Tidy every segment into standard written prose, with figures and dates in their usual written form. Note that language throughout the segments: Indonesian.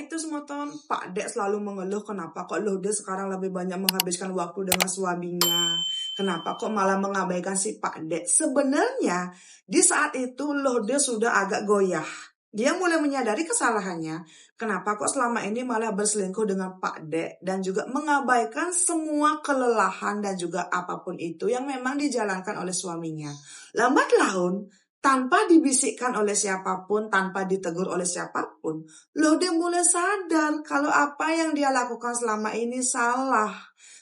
itu semeton, Pak Dek selalu mengeluh kenapa kok Lode sekarang lebih banyak menghabiskan waktu dengan suaminya. Kenapa kok malah mengabaikan si Pak Dek. Sebenarnya di saat itu Lode sudah agak goyah. Dia mulai menyadari kesalahannya. Kenapa kok selama ini malah berselingkuh dengan Pak Dek dan juga mengabaikan semua kelelahan dan juga apapun itu yang memang dijalankan oleh suaminya. Lambat laun, tanpa dibisikkan oleh siapapun, tanpa ditegur oleh siapapun, Lode mulai sadar kalau apa yang dia lakukan selama ini salah.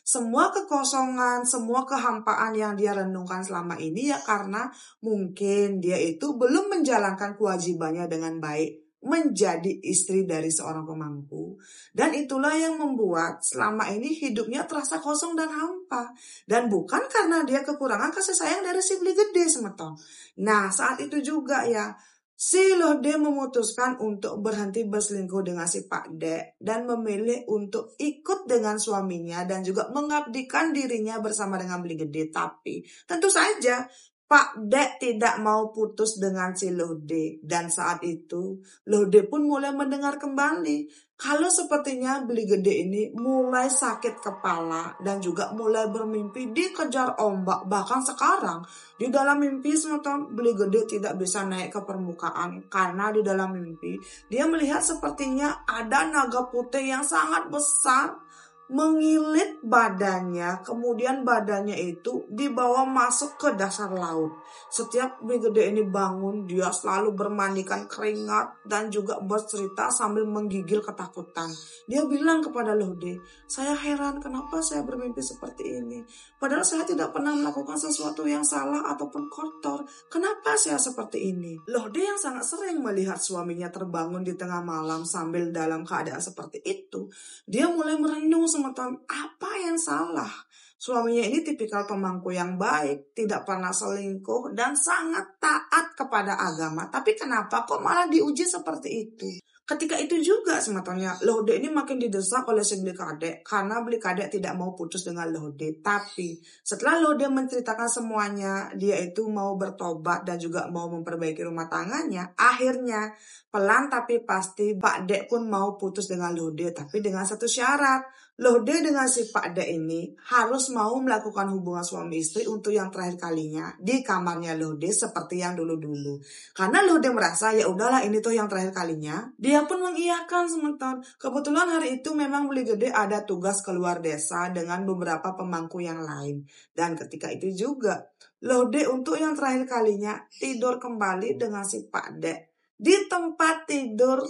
Semua kekosongan, semua kehampaan yang dia renungkan selama ini ya karena mungkin dia itu belum menjalankan kewajibannya dengan baik menjadi istri dari seorang pemangku. Dan itulah yang membuat selama ini hidupnya terasa kosong dan hampa. Dan bukan karena dia kekurangan kasih sayang dari si Beli Gede semeton. Nah, saat itu juga ya, si Lode memutuskan untuk berhenti berselingkuh dengan si Pak Dek dan memilih untuk ikut dengan suaminya dan juga mengabdikan dirinya bersama dengan Beli Gede. Tapi tentu saja Pak Dek tidak mau putus dengan si Lode. Dan saat itu Lode pun mulai mendengar kembali kalau sepertinya Beli Gede ini mulai sakit kepala dan juga mulai bermimpi dikejar ombak. Bahkan sekarang di dalam mimpi semeton Beli Gede tidak bisa naik ke permukaan karena di dalam mimpi dia melihat sepertinya ada naga putih yang sangat besar mengilit badannya, kemudian badannya itu dibawa masuk ke dasar laut. Setiap Beli Gede ini bangun, dia selalu bermandikan keringat dan juga bercerita sambil menggigil ketakutan. Dia bilang kepada Lode, saya heran kenapa saya bermimpi seperti ini. Padahal saya tidak pernah melakukan sesuatu yang salah ataupun kotor. Kenapa saya seperti ini? Lode yang sangat sering melihat suaminya terbangun di tengah malam sambil dalam keadaan seperti itu, dia mulai merenung semeton apa yang salah. Suaminya ini tipikal pemangku yang baik, tidak pernah selingkuh dan sangat taat kepada agama. Tapi kenapa kok malah diuji seperti itu? Ketika itu juga sebetulnya Lode ini makin didesak oleh si Beli Kadek karena Beli Kadek tidak mau putus dengan Lode. Tapi setelah Lode menceritakan semuanya, dia itu mau bertobat dan juga mau memperbaiki rumah tangganya. Akhirnya pelan tapi pasti Pak Dek pun mau putus dengan Lode, tapi dengan satu syarat. Lode dengan si Pak Dek ini harus mau melakukan hubungan suami istri untuk yang terakhir kalinya di kamarnya Lode seperti yang dulu-dulu. Karena Lode merasa ya udahlah ini tuh yang terakhir kalinya. Dia pun mengiyakan sebentar. Kebetulan hari itu memang Beli Gede ada tugas keluar desa dengan beberapa pemangku yang lain. Dan ketika itu juga Lode untuk yang terakhir kalinya tidur kembali dengan si Pak Dek di tempat tidur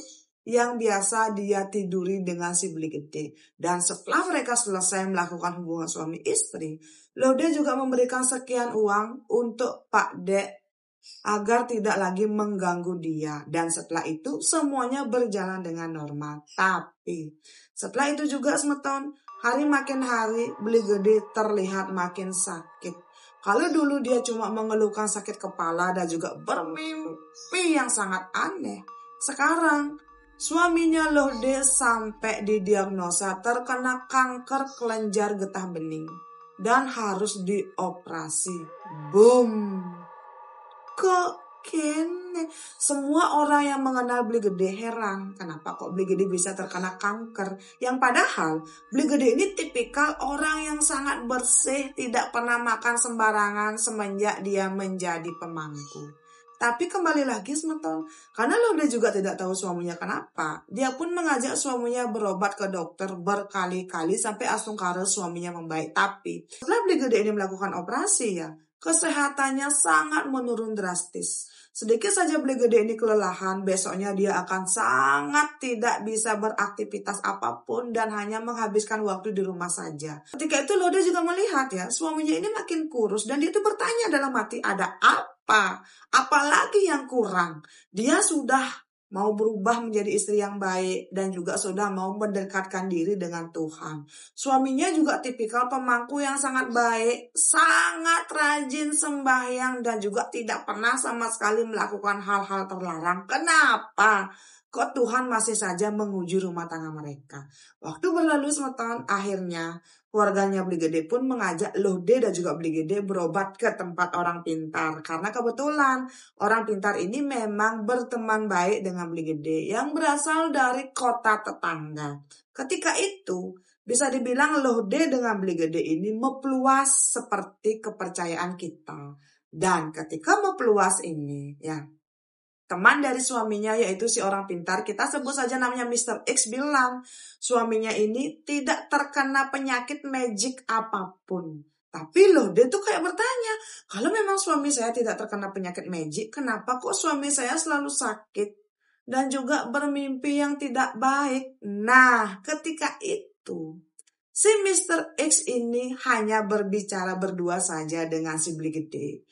yang biasa dia tiduri dengan si Beli Gede. Dan setelah mereka selesai melakukan hubungan suami istri, Lode juga memberikan sekian uang untuk Pak Dek agar tidak lagi mengganggu dia. Dan setelah itu semuanya berjalan dengan normal. Tapi setelah itu juga semeton, hari makin hari Beli Gede terlihat makin sakit. Kalau dulu dia cuma mengeluhkan sakit kepala dan juga bermimpi yang sangat aneh, sekarang suaminya Lode sampai didiagnosa terkena kanker kelenjar getah bening dan harus dioperasi. Boom! Kok kene? Semua orang yang mengenal Beli Gede heran kenapa kok Beli Gede bisa terkena kanker. Yang padahal Beli Gede ini tipikal orang yang sangat bersih, tidak pernah makan sembarangan semenjak dia menjadi pemangku. Tapi kembali lagi semeton, karena Lode juga tidak tahu suaminya kenapa. Dia pun mengajak suaminya berobat ke dokter berkali-kali sampai asungkara suaminya membaik. Tapi setelah Beli Gede ini melakukan operasi ya, kesehatannya sangat menurun drastis. Sedikit saja Beli Gede ini kelelahan, besoknya dia akan sangat tidak bisa beraktivitas apapun dan hanya menghabiskan waktu di rumah saja. Ketika itu Lode juga melihat ya, suaminya ini makin kurus dan dia itu bertanya dalam hati, ada apa? Apalagi yang kurang? Dia sudah mau berubah menjadi istri yang baik dan juga sudah mau mendekatkan diri dengan Tuhan. Suaminya juga tipikal pemangku yang sangat baik, sangat rajin sembahyang dan juga tidak pernah sama sekali melakukan hal-hal terlarang. Kenapa? kok Tuhan masih saja menguji rumah tangga mereka. Waktu berlalu 10 tahun, akhirnya keluarganya Beli Gede pun mengajak Lode dan juga Beli Gede berobat ke tempat orang pintar. Karena kebetulan orang pintar ini memang berteman baik dengan Beli Gede yang berasal dari kota tetangga. Ketika itu, bisa dibilang Lode dengan Beli Gede ini mempluas seperti kepercayaan kita. Dan ketika mempluas ini, ya, teman dari suaminya yaitu si orang pintar, kita sebut saja namanya Mr. X, bilang suaminya ini tidak terkena penyakit magic apapun. Tapi loh, dia tuh kayak bertanya, kalau memang suami saya tidak terkena penyakit magic, kenapa kok suami saya selalu sakit dan juga bermimpi yang tidak baik? Nah, ketika itu si Mr. X ini hanya berbicara berdua saja dengan si Beli Gede.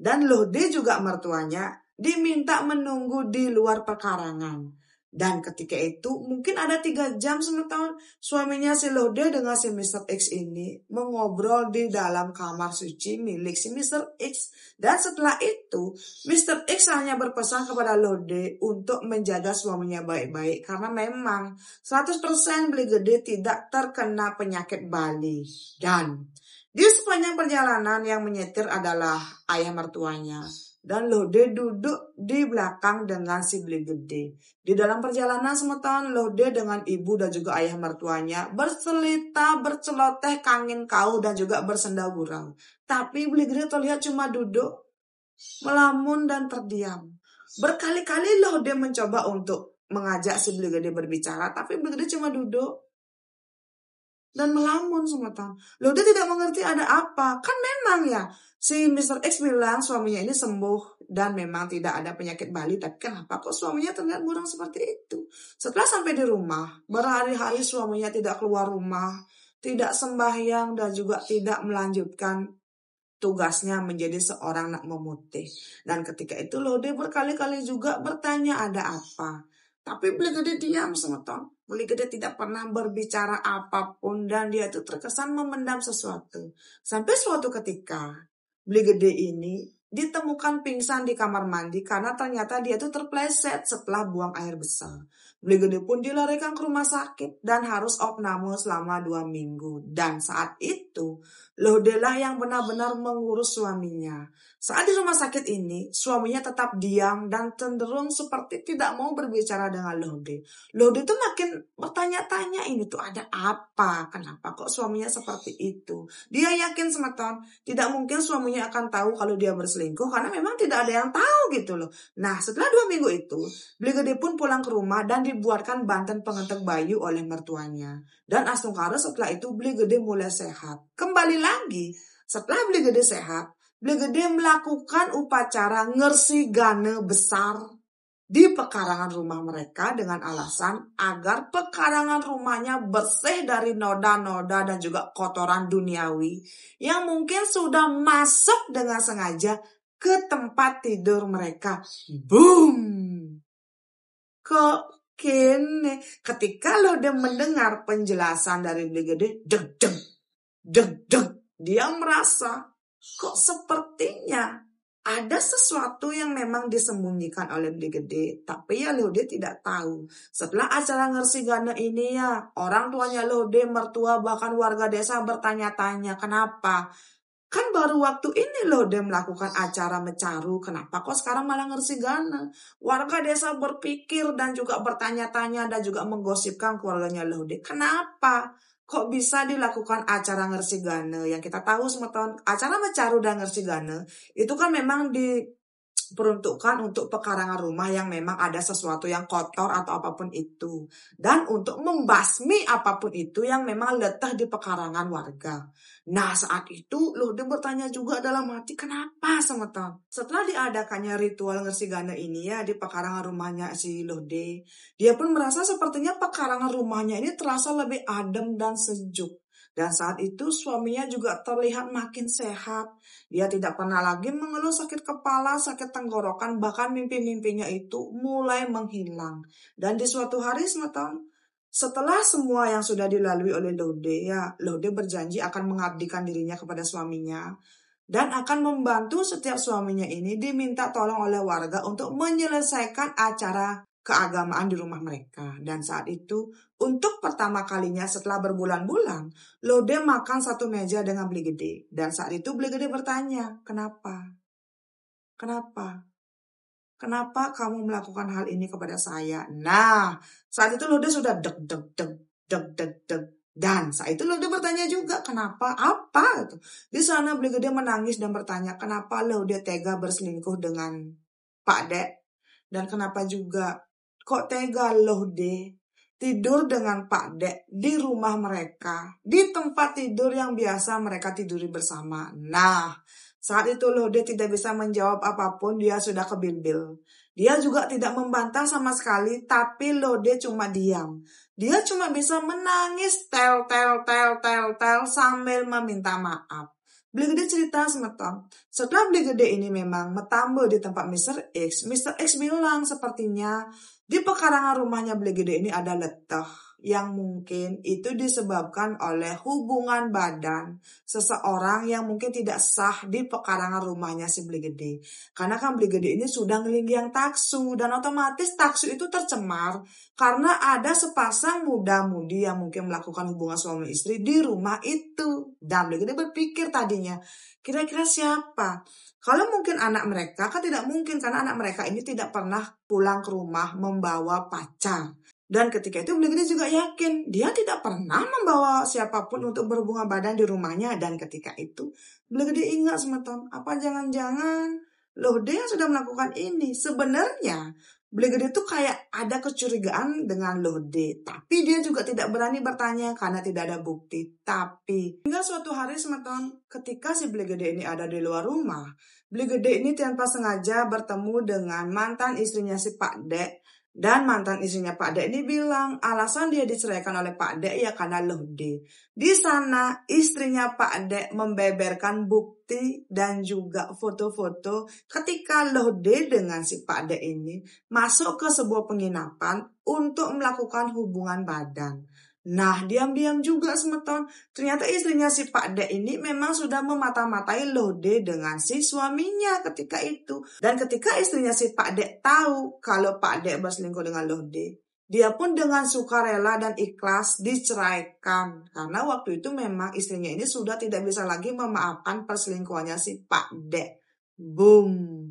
Dan Lode juga mertuanya diminta menunggu di luar pekarangan. Dan ketika itu mungkin ada 3 jam 10 tahun suaminya si Lode dengan si Mr. X ini mengobrol di dalam kamar suci milik si Mr. X. Dan setelah itu Mr. X hanya berpesan kepada Lode untuk menjaga suaminya baik-baik. Karena memang 100% Beli Gede tidak terkena penyakit Bali. Dan di sepanjang perjalanan yang menyetir adalah ayah mertuanya. Dan Lode duduk di belakang dengan si Beli Gede. Di dalam perjalanan 10 tahun, Lode dengan ibu dan juga ayah mertuanya berselita, berceloteh, kangin kau, dan juga bersenda gurau. Tapi Beli Gede terlihat cuma duduk, melamun dan terdiam. Berkali-kali Lode mencoba untuk mengajak si Beli Gede berbicara, tapi Beli Gede cuma duduk dan melamun semua tahun. Lode tidak mengerti ada apa. Kan memang ya, si Mr. X bilang suaminya ini sembuh dan memang tidak ada penyakit Bali. Tapi kenapa kok suaminya terlihat buram seperti itu? Setelah sampai di rumah, berhari-hari suaminya tidak keluar rumah, tidak sembahyang, dan juga tidak melanjutkan tugasnya menjadi seorang nak memutih. Dan ketika itu Lode berkali-kali juga bertanya ada apa. Tapi Beli Gede diam semua tahun. Beli Gede tidak pernah berbicara apapun dan dia itu terkesan memendam sesuatu. Sampai suatu ketika Beli Gede ini ditemukan pingsan di kamar mandi karena ternyata dia itu terpleset setelah buang air besar. Beli Gede pun dilarikan ke rumah sakit dan harus opname selama 2 minggu. Dan saat itu Lode lah yang benar-benar mengurus suaminya. Saat di rumah sakit ini, suaminya tetap diam dan cenderung seperti tidak mau berbicara dengan Lode. Lode tuh makin bertanya-tanya, ini tuh ada apa? Kenapa kok suaminya seperti itu? Dia yakin semeton, tidak mungkin suaminya akan tahu kalau dia berselingkuh karena memang tidak ada yang tahu gitu loh. Nah, setelah 2 minggu itu, Beli Gede pun pulang ke rumah dan dibuatkan banten pengentek bayu oleh mertuanya. Dan asungkara setelah itu Beli Gede mulai sehat. Kembali lagi, setelah Beli Gede sehat, Beli Gede melakukan upacara ngersi gane besar di pekarangan rumah mereka dengan alasan agar pekarangan rumahnya bersih dari noda-noda dan juga kotoran duniawi yang mungkin sudah masuk dengan sengaja ke tempat tidur mereka. Boom! Kok kene ketika Lode mendengar penjelasan dari Beli Gede, deg deg, dia merasa kok sepertinya ada sesuatu yang memang disembunyikan oleh Beli Gede. Tapi ya Lode tidak tahu. Setelah acara ngersi gane ini ya, orang tuanya Lode, mertua, bahkan warga desa bertanya-tanya kenapa. Kan baru waktu ini Lode melakukan acara mecaru, kenapa kok sekarang malah ngersi gane? Warga desa berpikir dan juga bertanya-tanya dan juga menggosipkan keluarganya Lode. Kenapa? Kok bisa dilakukan acara ngersi gane? Yang kita tahu semua tahun, acara mecaru dan ngersi gane itu kan memang diperuntukkan untuk pekarangan rumah yang memang ada sesuatu yang kotor atau apapun itu. Dan untuk membasmi apapun itu yang memang letah di pekarangan warga. Nah saat itu Lode bertanya juga dalam hati, kenapa semeton? Setelah diadakannya ritual ngersi gane ini ya di pekarangan rumahnya si Lode, dia pun merasa sepertinya pekarangan rumahnya ini terasa lebih adem dan sejuk. Dan saat itu suaminya juga terlihat makin sehat. Dia tidak pernah lagi mengeluh sakit kepala, sakit tenggorokan, bahkan mimpi-mimpinya itu mulai menghilang. Dan di suatu hari semeton, setelah semua yang sudah dilalui oleh Lode, ya Lode berjanji akan mengabdikan dirinya kepada suaminya dan akan membantu setiap suaminya ini diminta tolong oleh warga untuk menyelesaikan acara keagamaan di rumah mereka. Dan saat itu, untuk pertama kalinya setelah berbulan-bulan, Lode makan satu meja dengan Beli Gede. Dan saat itu Beli Gede bertanya, kenapa? Kenapa? Kenapa kamu melakukan hal ini kepada saya? Nah, saat itu Lode sudah deg deg deg deg deg deg. Dan saat itu Lode bertanya juga, kenapa? Apa? Di sana Beli Gede menangis dan bertanya, kenapa Lode tega berselingkuh dengan Pak Dek? Dan kenapa juga, kok tega Lode tidur dengan Pak Dek di rumah mereka, di tempat tidur yang biasa mereka tiduri bersama. Nah, saat itu Lode tidak bisa menjawab apapun, dia sudah kebilbil. Dia juga tidak membantah sama sekali, tapi Lode cuma diam. Dia cuma bisa menangis tel sambil meminta maaf. Beli Gede cerita semeton. Setelah Beli Gede ini memang metambel di tempat Mr. X, Mr. X bilang sepertinya di pekarangan rumahnya Beli Gede ini ada letah yang mungkin itu disebabkan oleh hubungan badan seseorang yang mungkin tidak sah di pekarangan rumahnya si Beli Gede. Karena kan Beli Gede ini sudah ngelinggiang taksu dan otomatis taksu itu tercemar karena ada sepasang muda-mudi yang mungkin melakukan hubungan suami istri di rumah itu. Dan Beli Gede berpikir tadinya, kira-kira siapa? Kalau mungkin anak mereka, kan tidak mungkin karena anak mereka ini tidak pernah pulang ke rumah membawa pacar. Dan ketika itu Beli Gede juga yakin dia tidak pernah membawa siapapun untuk berhubungan badan di rumahnya. Dan ketika itu Beli Gede ingat semeton, apa jangan-jangan Lode yang sudah melakukan ini? Sebenarnya Beli Gede itu kayak ada kecurigaan dengan Lode. Tapi dia juga tidak berani bertanya karena tidak ada bukti. Tapi hingga suatu hari semeton ketika si Beli Gede ini ada di luar rumah, Beli Gede ini tanpa sengaja bertemu dengan mantan istrinya si Pak Dek. Dan mantan istrinya Pak Dek ini bilang alasan dia diceraikan oleh Pak Dek ya karena Lode. Di sana istrinya Pak Dek membeberkan bukti dan juga foto-foto ketika Lode dengan si Pak Dek ini masuk ke sebuah penginapan untuk melakukan hubungan badan. Nah, diam-diam juga semeton. Ternyata istrinya si Pak Dek ini memang sudah memata-matai Lode dengan si suaminya ketika itu. Dan ketika istrinya si Pak Dek tahu kalau Pak Dek berselingkuh dengan Lode, dia pun dengan sukarela dan ikhlas diceraikan. Karena waktu itu memang istrinya ini sudah tidak bisa lagi memaafkan perselingkuhannya si Pak Dek. Boom.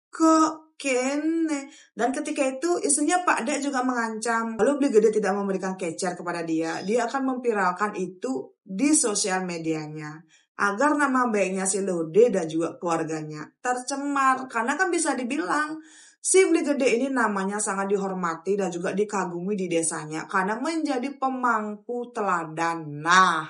Kok kene? Dan ketika itu istrinya Pak Dek juga mengancam. Lalu Beli Gede tidak memberikan kecer kepada dia akan memviralkan itu di sosial medianya. Agar nama baiknya si Lode dan juga keluarganya tercemar. Karena kan bisa dibilang si Beli Gede ini namanya sangat dihormati dan juga dikagumi di desanya. Karena menjadi pemangku teladan. Nah,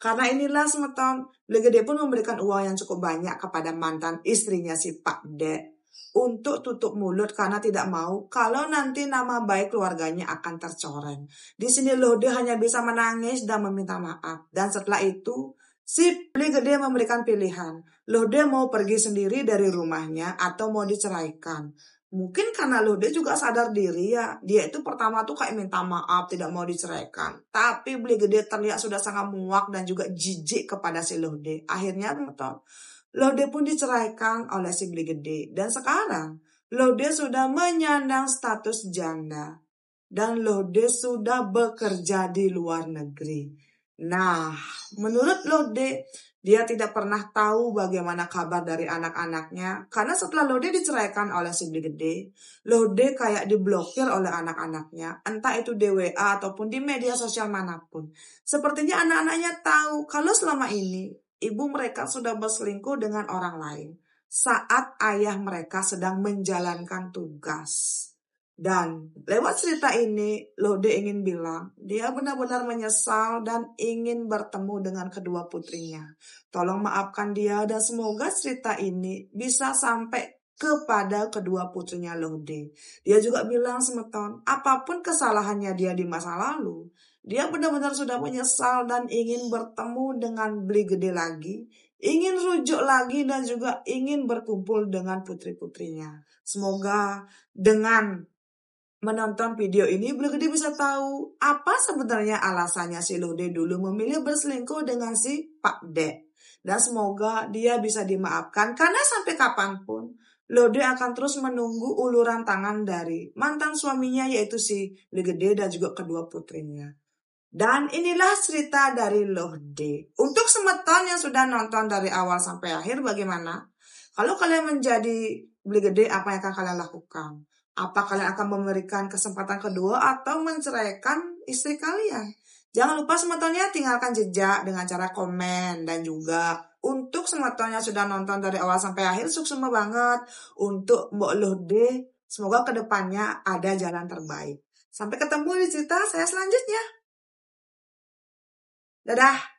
karena inilah semeton, Beli Gede pun memberikan uang yang cukup banyak kepada mantan istrinya si Pak Dek untuk tutup mulut karena tidak mau kalau nanti nama baik keluarganya akan tercoreng. Di sini Lode hanya bisa menangis dan meminta maaf. Dan setelah itu si Beli Gede memberikan pilihan. Lode mau pergi sendiri dari rumahnya atau mau diceraikan. Mungkin karena Lode juga sadar diri ya. Dia itu pertama tuh kayak minta maaf, tidak mau diceraikan. Tapi Beli Gede terlihat sudah sangat muak dan juga jijik kepada si Lode. Akhirnya Lode pun diceraikan oleh si Beli Gede. Dan sekarang Lode sudah menyandang status janda. Dan Lode sudah bekerja di luar negeri. Nah, menurut Lode, dia tidak pernah tahu bagaimana kabar dari anak-anaknya. Karena setelah Lode diceraikan oleh si Beli Gede, Lode kayak diblokir oleh anak-anaknya. Entah itu di WA ataupun di media sosial manapun. Sepertinya anak-anaknya tahu kalau selama ini ibu mereka sudah berselingkuh dengan orang lain saat ayah mereka sedang menjalankan tugas. Dan lewat cerita ini, Lode ingin bilang, dia benar-benar menyesal dan ingin bertemu dengan kedua putrinya. Tolong maafkan dia dan semoga cerita ini bisa sampai kepada kedua putrinya Lode. Dia juga bilang semeton, apapun kesalahannya dia di masa lalu, dia benar-benar sudah menyesal dan ingin bertemu dengan Beli Gede lagi, ingin rujuk lagi dan juga ingin berkumpul dengan putri-putrinya. Semoga dengan menonton video ini Beli Gede bisa tahu apa sebenarnya alasannya si Lode dulu memilih berselingkuh dengan si Pak Dek. Dan semoga dia bisa dimaafkan karena sampai kapanpun Lode akan terus menunggu uluran tangan dari mantan suaminya yaitu si Legede dan juga kedua putrinya. Dan inilah cerita dari Lode. Untuk semeton yang sudah nonton dari awal sampai akhir bagaimana? Kalau kalian menjadi Legede, apa yang akan kalian lakukan? Apa kalian akan memberikan kesempatan kedua atau menceraikan istri kalian? Jangan lupa semetonnya tinggalkan jejak dengan cara komen. Dan juga untuk semeton yang sudah nonton dari awal sampai akhir, sukses banget untuk Mbok Lode. Semoga kedepannya ada jalan terbaik. Sampai ketemu di cerita saya selanjutnya. Dadah!